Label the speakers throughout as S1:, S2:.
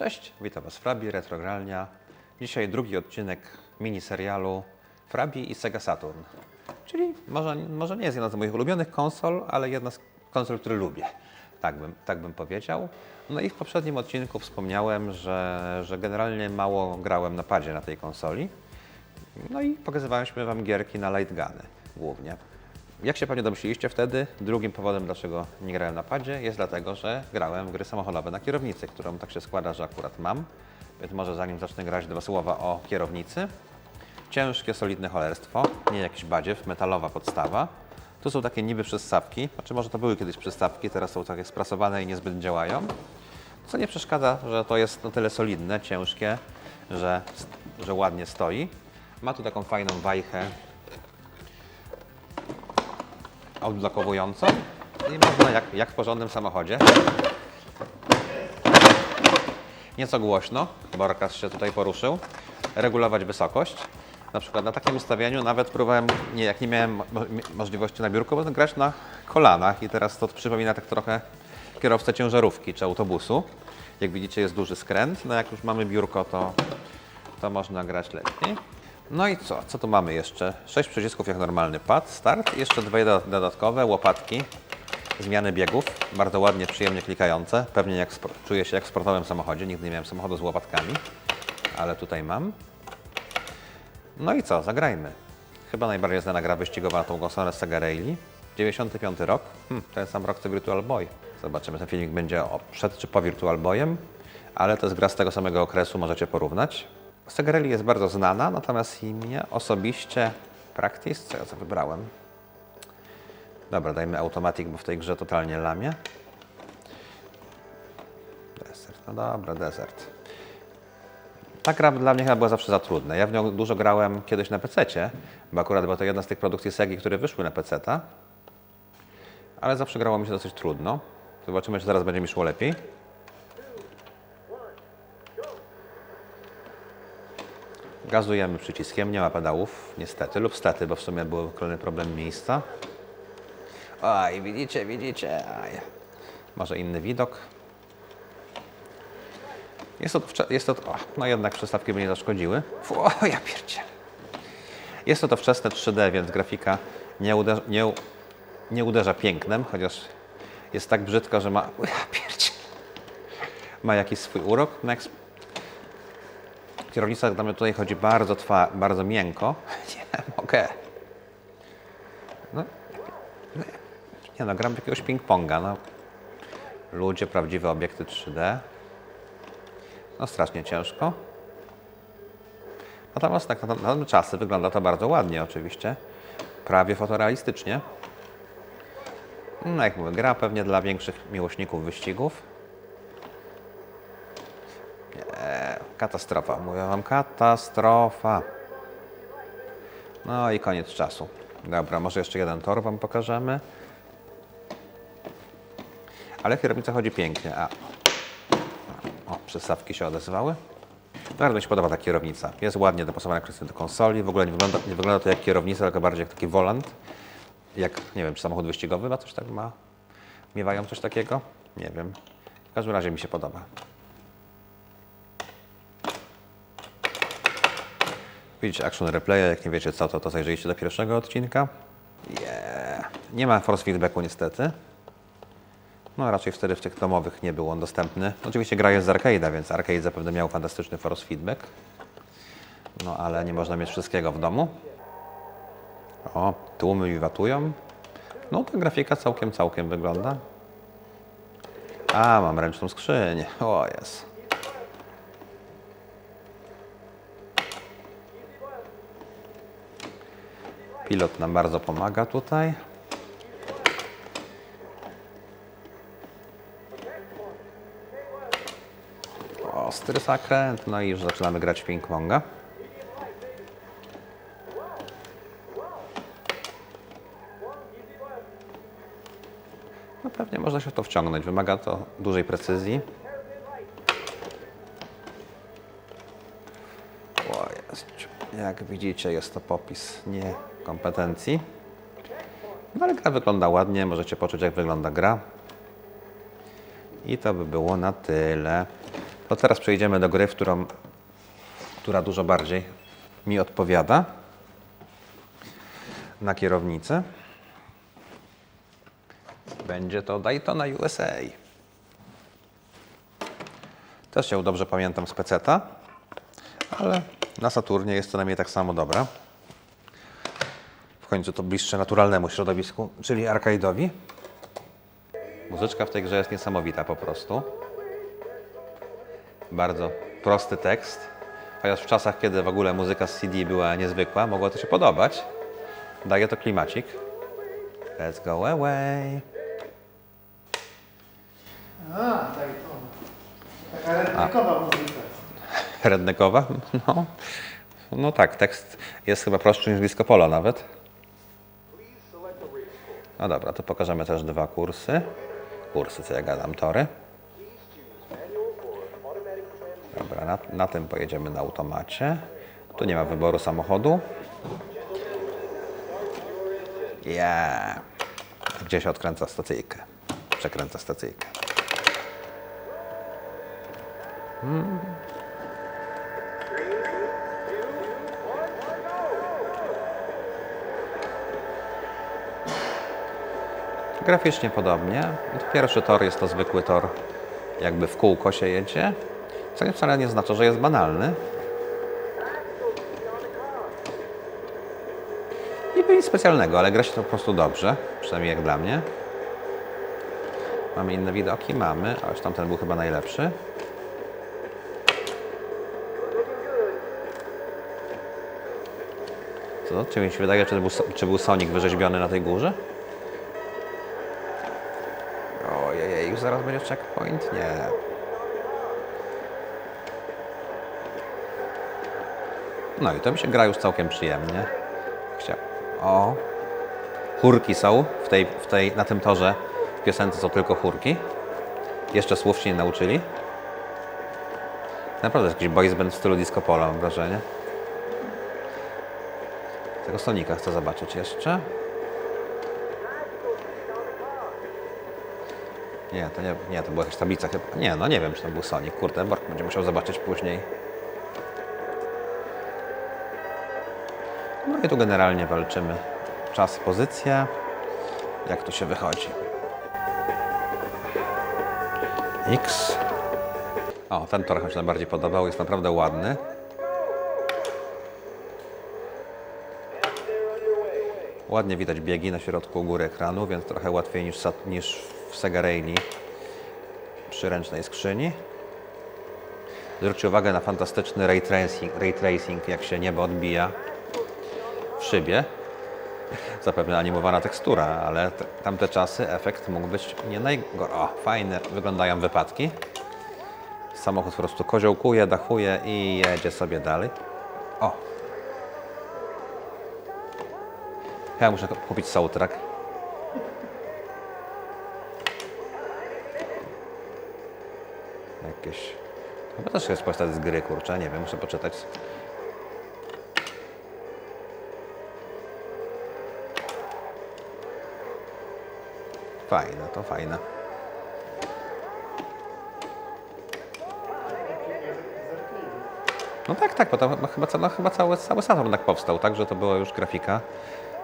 S1: Cześć, witam Was Frabi, Retrogralnia. Dzisiaj drugi odcinek miniserialu Frabi i Sega Saturn. Czyli może nie jest jedna z moich ulubionych konsol, ale jedna z konsol, które lubię. Tak bym powiedział. No i w poprzednim odcinku wspomniałem, że generalnie mało grałem na padzie na tej konsoli. No i pokazywaliśmy Wam gierki na light guny głównie. Jak się pewnie domyśliliście wtedy, drugim powodem, dlaczego nie grałem na padzie, jest dlatego, że grałem w gry samochodowe na kierownicy, którą tak się składa, że akurat mam. Więc może zanim zacznę grać, dwa słowa o kierownicy. Ciężkie, solidne cholerstwo, nie jakiś badziew, metalowa podstawa. Tu są takie niby przystawki, znaczy może to były kiedyś przystawki, teraz są takie sprasowane i niezbyt działają. Co nie przeszkadza, że to jest na tyle solidne, ciężkie, że ładnie stoi. Ma tu taką fajną wajchę odblokowującą i można jak w porządnym samochodzie. Nieco głośno, Borkas się tutaj poruszył, regulować wysokość. Na przykład na takim ustawieniu nawet próbowałem, jak nie miałem możliwości na biurku, bo grać na kolanach i teraz to przypomina tak trochę kierowcę ciężarówki czy autobusu. Jak widzicie, jest duży skręt, no jak już mamy biurko, to można grać lepiej. No i co? Co tu mamy jeszcze? 6 przycisków jak normalny pad, start i jeszcze dwie dodatkowe łopatki, zmiany biegów, bardzo ładnie, przyjemnie klikające. Pewnie czuję się jak w sportowym samochodzie, nigdy nie miałem samochodu z łopatkami, ale tutaj mam. No i co? Zagrajmy. Chyba najbardziej znana gra wyścigowa na tą konsolę Sega Rally. 95 rok, ten sam rok co Virtual Boy. Zobaczymy, ten filmik będzie przed czy po Virtual Boyem, ale to jest gra z tego samego okresu, możecie porównać. Sega Rally jest bardzo znana, natomiast mnie osobiście Practice, co ja to wybrałem? Dobra, dajmy Automatic, bo w tej grze totalnie lamie. Desert, no dobra, Desert. Ta gra dla mnie chyba była zawsze za trudna. Ja w nią dużo grałem kiedyś na PC-cie, bo akurat była to jedna z tych produkcji Segi, które wyszły na PC-ta. Ale zawsze grało mi się dosyć trudno. Zobaczymy, czy zaraz będzie mi szło lepiej. Gazujemy przyciskiem, nie ma pedałów, niestety, lub stety, bo w sumie był kolejny problem miejsca. Oj, widzicie, aj. Może inny widok. No jednak przystawki by nie zaszkodziły. O, ja pierdzie. Jest to wczesne 3D, więc grafika nie uderza pięknem, chociaż jest tak brzydka, że ma... O, ja pierdzie. Ma jakiś swój urok. Kierownica dla mnie tutaj chodzi bardzo miękko. Nie mogę. No, gram w jakiegoś ping-ponga. No. Ludzie, prawdziwe obiekty 3D. No strasznie ciężko. Natomiast tak na te czasy wygląda to bardzo ładnie oczywiście. Prawie fotorealistycznie. No jak mówię, gra pewnie dla większych miłośników wyścigów. Katastrofa, mówię Wam, katastrofa. No i koniec czasu. Dobra, może jeszcze jeden tor Wam pokażemy. Ale kierownica chodzi pięknie. O, przystawki się odezwały. Bardzo mi się podoba ta kierownica. Jest ładnie dopasowana do konsoli. W ogóle nie wygląda to jak kierownica, tylko bardziej jak taki volant. Jak, nie wiem, czy samochód wyścigowy ma coś tak ma? Miewają coś takiego? Nie wiem. W każdym razie mi się podoba. Widzicie Action Replaya, jak nie wiecie co, to zajrzyjcie do pierwszego odcinka. Nie ma force feedbacku niestety. No raczej wtedy w tych domowych nie był on dostępny. Oczywiście gra jest z arcade'a, więc arcade zapewne miał fantastyczny force feedback. No ale nie można mieć wszystkiego w domu. O, tłumy wiwatują. No ta grafika całkiem wygląda. A, mam ręczną skrzynię. O, jest. Pilot nam bardzo pomaga tutaj. Ostry zakręt, no i już zaczynamy grać w ping-ponga. No pewnie można się w to wciągnąć, wymaga to dużej precyzji. O, jak widzicie, jest to popis niekompetencji. No ale gra wygląda ładnie, możecie poczuć jak wygląda gra. I to by było na tyle. To teraz przejdziemy do gry, która dużo bardziej mi odpowiada. Na kierownicy. Będzie to Daytona USA. Też ją dobrze pamiętam z peceta, ale na Saturnie jest co najmniej tak samo dobra. W końcu to bliższe naturalnemu środowisku, czyli arcade'owi. Muzyczka w tej grze jest niesamowita po prostu. Bardzo prosty tekst. Chociaż w czasach, kiedy w ogóle muzyka z CD była niezwykła, mogło to się podobać. Daje to klimacik. Let's go away.
S2: Daytona. Taka redneckowa muzyka.
S1: Redneckowa? No tak, tekst jest chyba prostszy niż disco polo nawet. No dobra, to pokażemy też dwa kursy. Kursy, co ja gadam, tory. Dobra, na tym pojedziemy na automacie. Tu nie ma wyboru samochodu. Yeah. Gdzie się odkręca stacyjkę? Przekręca stacyjkę. Graficznie podobnie. Pierwszy tor jest to zwykły tor, jakby w kółko się jedzie, co wcale nie znaczy, że jest banalny. Nic specjalnego, ale gra się to po prostu dobrze, przynajmniej jak dla mnie. Mamy inne widoki? Mamy, ale tamten był chyba najlepszy. Co? Czy mi się wydaje, czy był Sonic wyrzeźbiony na tej górze? Ojej, już zaraz będzie checkpoint? Nie. No i to mi się gra już całkiem przyjemnie. O, chórki są na tym torze. W piosence są tylko chórki. Jeszcze słów się nie nauczyli. Naprawdę jest jakiś boys band w stylu disco polo, mam wrażenie. Tego Sonika chcę zobaczyć jeszcze. Nie, to była jakaś tablica chyba. Nie, no nie wiem, czy to był Sonic. Kurde, Bork będzie musiał zobaczyć później. No i tu generalnie walczymy. Czas, pozycja. Jak tu się wychodzi? X. O, ten tor mi się najbardziej podobał. Jest naprawdę ładny. Ładnie widać biegi na środku u góry ekranu, więc trochę łatwiej niż w Sega Rally przy ręcznej skrzyni. Zwróćcie uwagę na fantastyczny ray tracing, jak się niebo odbija w szybie. Zapewne animowana tekstura, ale tamte czasy efekt mógł być nie najgorszy. O, fajne wyglądają wypadki. Samochód po prostu koziołkuje, dachuje i jedzie sobie dalej. O! Ja muszę kupić soundtrack. Jakieś... Chyba też jest postać z gry, kurczę, nie wiem, muszę poczytać. Fajne, to fajne. No tak, bo to chyba cały Saturn tak powstał, tak, że to była już grafika.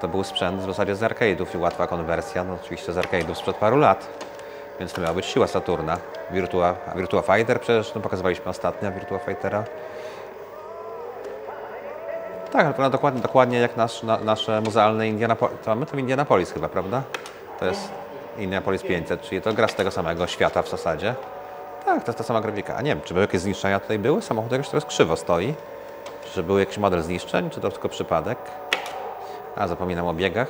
S1: To był sprzęt w zasadzie z arcade'ów i łatwa konwersja, no oczywiście z arcade'ów sprzed paru lat. Więc to miała być siła Saturna. Virtua Fighter przecież, no pokazywaliśmy ostatnio Virtua Fightera. Tak, to dokładnie jak nasze muzealne Indianapolis. To mamy to w Indianapolis chyba, prawda? To jest Indianapolis 500, czyli to gra z tego samego świata w zasadzie. Tak, to jest ta sama grafika. A nie wiem, czy były jakieś zniszczenia tutaj były? Samochód jakoś teraz krzywo stoi. Czy był jakiś model zniszczeń, czy to tylko przypadek? A, zapominam o biegach.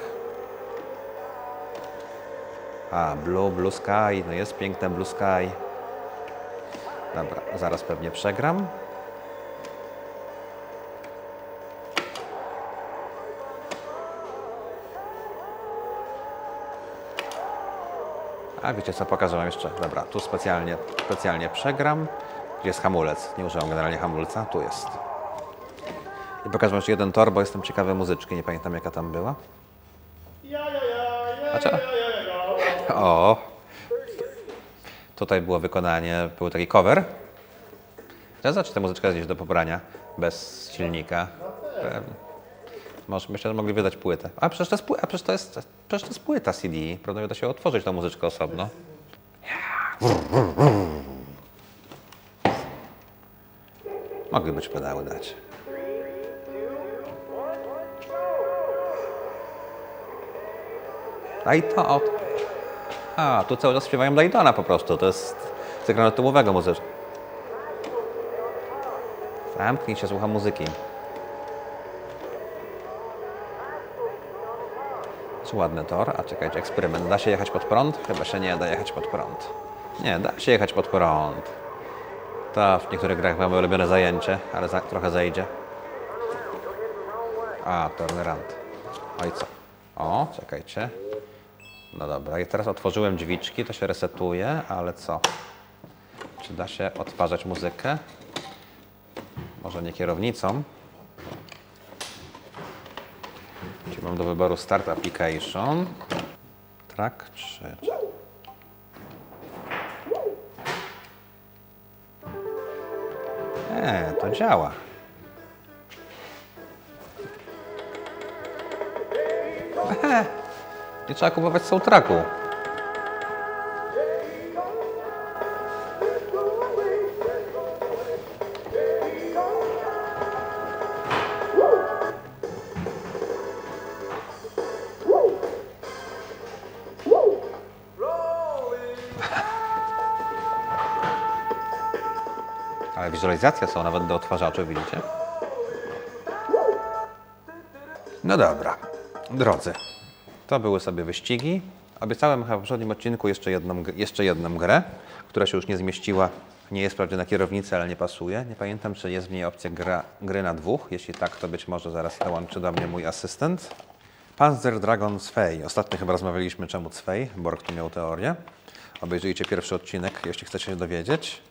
S1: A, Blue Sky, no jest piękne Blue Sky. Dobra, zaraz pewnie przegram. A wiecie co, pokażę wam jeszcze. Dobra, tu specjalnie przegram. Gdzie jest hamulec? Nie używam generalnie hamulca. Tu jest. I pokażę wam jeszcze jeden tor, bo jestem ciekawy muzyczki. Nie pamiętam jaka tam była. O! Tutaj było wykonanie, był taki cover impreza, czy ta muzyczka jest gdzieś do pobrania bez silnika? Pewnie. Może myślę, że mogli wydać płytę. A przecież to jest płyta CD. Prawda, da się otworzyć tą muzyczkę osobno. Mogliby ci pedały dać. Dayton. A, tu cały czas śpiewają Daytona po prostu. To jest z ekranu tyłowego muzyczka. Zamknij się, słucham muzyki. Jest ładny tor. A czekajcie, eksperyment. Da się jechać pod prąd? Chyba się nie da jechać pod prąd. Nie, da się jechać pod prąd. To w niektórych grach mamy ulubione zajęcie, ale trochę zejdzie. A, turnaround. Oj co? O, czekajcie. No dobra, i teraz otworzyłem drzwiczki, to się resetuje, ale co? Czy da się odtwarzać muzykę? Może nie kierownicą. Czyli mam do wyboru Start Application. Track 3. To działa. Nie trzeba kupować soundtracku. Ale wizualizacje są nawet do odtwarzaczu, widzicie? No dobra, drodzy, to były sobie wyścigi. Obiecałem w poprzednim odcinku jeszcze jedną grę, która się już nie zmieściła. Nie jest wprawdzie na kierownicy, ale nie pasuje. Nie pamiętam, czy jest w niej opcja gry na dwóch. Jeśli tak, to być może zaraz dołączy do mnie mój asystent. Panzer Dragoon Zwei. Ostatnio chyba rozmawialiśmy, czemu Zwei. Borg tu miał teorię. Obejrzyjcie pierwszy odcinek, jeśli chcecie się dowiedzieć.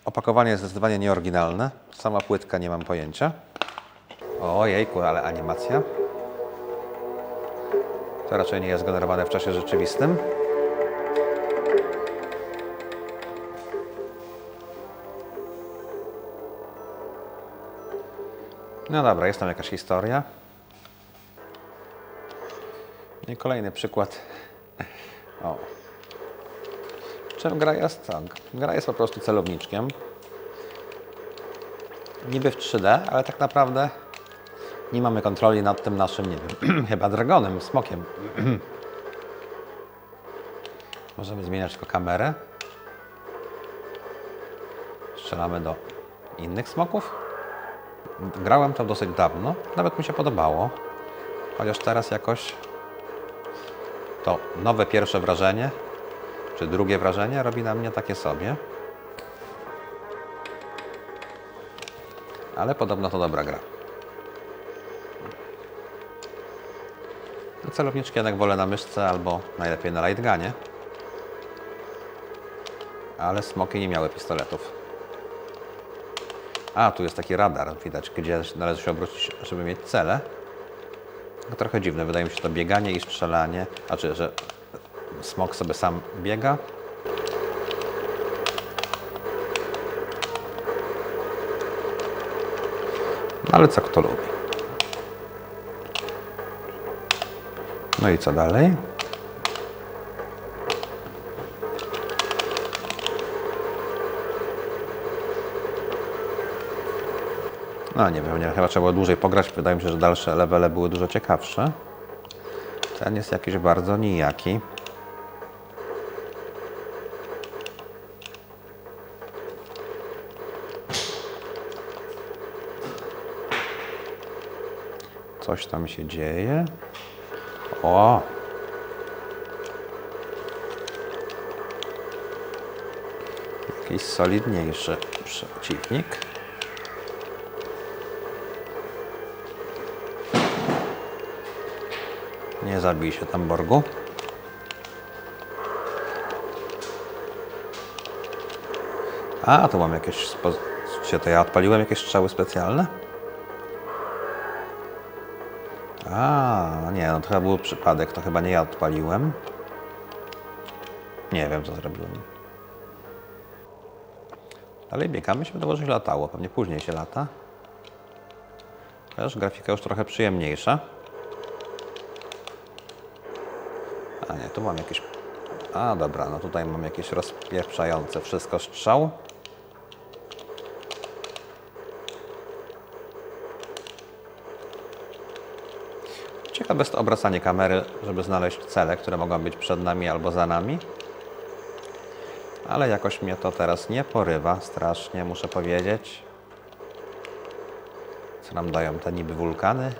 S1: Opakowanie jest zdecydowanie nieoryginalne. Sama płytka nie mam pojęcia. Ojejku, ale animacja. To raczej nie jest generowane w czasie rzeczywistym. No dobra, jest tam jakaś historia. I kolejny przykład. O. Czym gra jest? Tak. Gra jest po prostu celowniczkiem. Niby w 3D, ale tak naprawdę nie mamy kontroli nad tym naszym, nie wiem, chyba dragonem, smokiem. Możemy zmieniać tylko kamerę. Strzelamy do innych smoków. Grałem to dosyć dawno, nawet mi się podobało. Chociaż teraz jakoś to nowe pierwsze wrażenie, czy drugie wrażenie robi na mnie takie sobie. Ale podobno to dobra gra. Celowniczki jednak wolę na myszce albo najlepiej na lightgunie. Ale smoki nie miały pistoletów. A, tu jest taki radar, widać, gdzie należy się obrócić, żeby mieć cele. Trochę dziwne, wydaje mi się to bieganie i strzelanie. Znaczy, że smok sobie sam biega. Ale co kto lubi. No i co dalej? No nie wiem, chyba trzeba było dłużej pograć. Wydaje mi się, że dalsze levele były dużo ciekawsze. Ten jest jakiś bardzo nijaki. Coś tam się dzieje. O! Jakiś solidniejszy przeciwnik. Nie zabij się tam, Borgu. A, tu mam jakieś... To ja odpaliłem jakieś strzały specjalne? A, nie, no to chyba był przypadek, to chyba nie ja odpaliłem. Nie wiem, co zrobiłem. Dalej biegamy, się wydawało, że się latało. Pewnie później się lata. Też grafika już trochę przyjemniejsza. A nie, tu mam jakieś... A dobra, no tutaj mam jakieś rozpieprzające wszystko strzał. Ciekawe jest to obracanie kamery, żeby znaleźć cele, które mogą być przed nami albo za nami. Ale jakoś mnie to teraz nie porywa strasznie, muszę powiedzieć. Co nam dają te niby wulkany?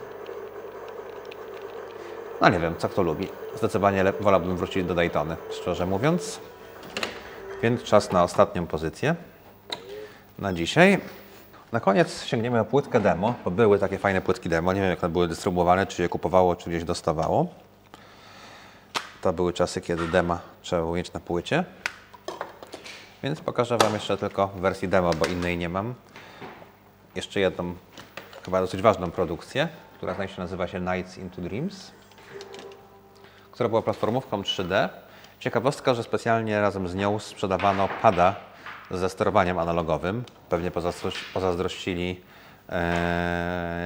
S1: No nie wiem, co kto lubi. Zdecydowanie wolałbym wrócić do Daytony, szczerze mówiąc. Więc czas na ostatnią pozycję na dzisiaj. Na koniec sięgniemy o płytkę demo, bo były takie fajne płytki demo. Nie wiem, jak one były dystrybuowane, czy je kupowało, czy gdzieś dostawało. To były czasy, kiedy dema trzeba było mieć na płycie. Więc pokażę Wam jeszcze tylko w wersji demo, bo innej nie mam. Jeszcze jedną, chyba dosyć ważną produkcję, która nazywa się Nights into Dreams, która była platformówką 3D. Ciekawostka, że specjalnie razem z nią sprzedawano pada ze sterowaniem analogowym. Pewnie pozazdrościli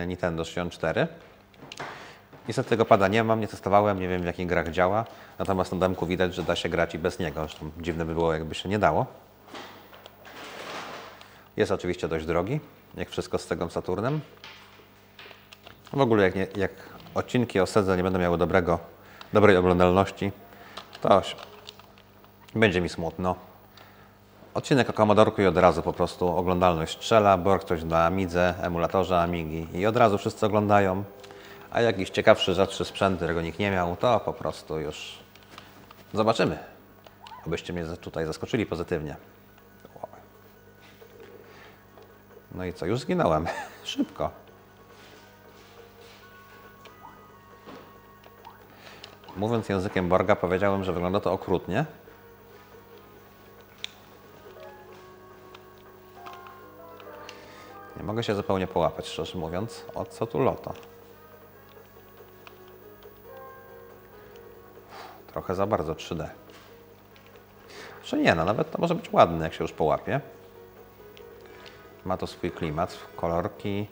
S1: Nintendo 64. Niestety tego pada nie mam, nie testowałem, nie wiem w jakich grach działa. Natomiast na demku widać, że da się grać i bez niego. Zresztą dziwne by było, jakby się nie dało. Jest oczywiście dość drogi, jak wszystko z Segą Saturnem. W ogóle jak odcinki o Sedze nie będą miały dobrej oglądalności, to będzie mi smutno. Odcinek o Commodorku i od razu po prostu oglądalność strzela, bo ktoś na Amidze, emulatorze Amigi i od razu wszyscy oglądają. A jakiś ciekawszy, rzadszy sprzęt, którego nikt nie miał, to po prostu już zobaczymy. Abyście mnie tutaj zaskoczyli pozytywnie. No i co, już zginąłem. Szybko. Mówiąc językiem Borga, powiedziałem, że wygląda to okrutnie. Nie mogę się zupełnie połapać, szczerze mówiąc, o co tu loto. Trochę za bardzo 3D. Czy nie, no nawet to może być ładne, jak się już połapie. Ma to swój klimat, kolorki.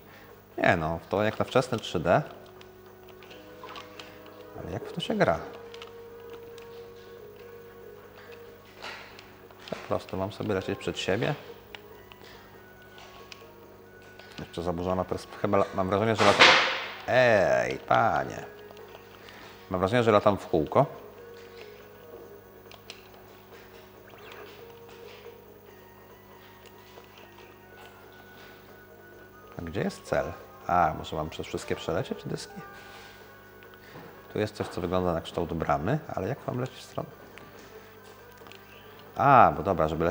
S1: Nie no, to jak na wczesne 3D. Ale jak w to się gra? Po prostu mam sobie lecieć przed siebie. Jeszcze zaburzona perspektywa. Chyba mam wrażenie, że latam... Ej, panie. Mam wrażenie, że latam w kółko. A gdzie jest cel? A, może mam przez wszystkie przelecieć dyski? Tu jest coś, co wygląda na kształt bramy, ale jak mam lecieć w stronę? A, bo dobra, żeby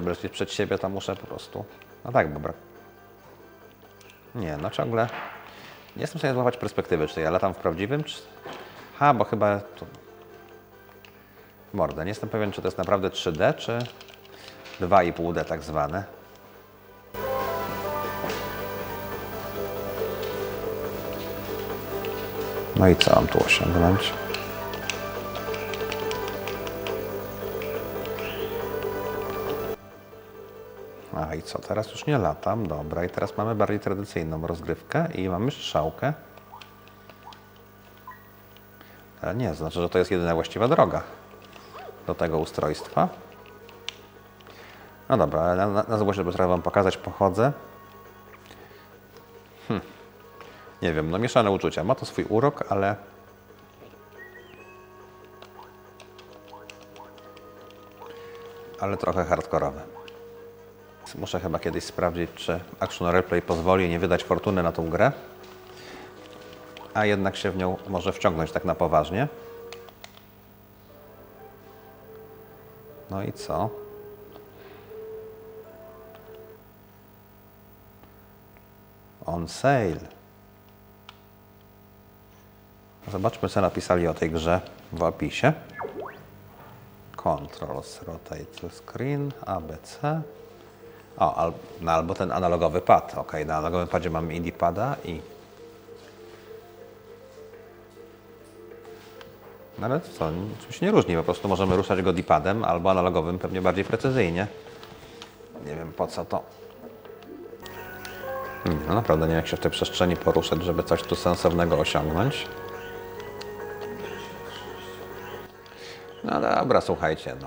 S1: lecieć przed siebie, to muszę po prostu... No tak, bo brak... Nie, no ciągle... Nie jestem w stanie złapać perspektywy, czy ja latam w prawdziwym, czy... Ha, bo chyba... Tu... Mordę, nie jestem pewien, czy to jest naprawdę 3D, czy 2,5D tak zwane. No i co mam tu osiągnąć? A i co? Teraz już nie latam. Dobra, i teraz mamy bardziej tradycyjną rozgrywkę i mamy strzałkę. Ale nie, znaczy, że to jest jedyna właściwa droga do tego ustrojstwa. No dobra, ale na złość, żeby trochę Wam pokazać, pochodzę. Nie wiem, no mieszane uczucia. Ma to swój urok, ale... trochę hardkorowe. Muszę chyba kiedyś sprawdzić, czy Action Replay pozwoli nie wydać fortuny na tą grę, a jednak się w nią może wciągnąć tak na poważnie. No i co? On sale. Zobaczmy, co napisali o tej grze w opisie. Controls, rotate to screen, ABC. O, no, albo ten analogowy pad. Ok, na analogowym padzie mamy indie pada i... No ale co, czym się nie różni, po prostu możemy ruszać go D-padem albo analogowym, pewnie bardziej precyzyjnie. Nie wiem po co to. No naprawdę nie wiem jak się w tej przestrzeni poruszać, żeby coś tu sensownego osiągnąć. No dobra, słuchajcie, no.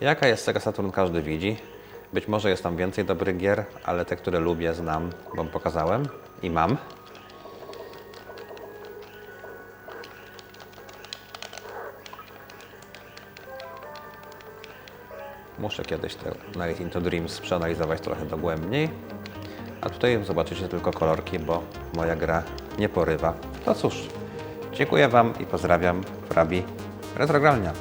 S1: Jaka jest Sega Saturn każdy widzi. Być może jest tam więcej dobrych gier, ale te, które lubię, znam, bo pokazałem i mam. Muszę kiedyś te Night into Dreams przeanalizować trochę dogłębniej. A tutaj zobaczycie tylko kolorki, bo moja gra nie porywa. To cóż, dziękuję Wam i pozdrawiam. Frabi Retrogralnia.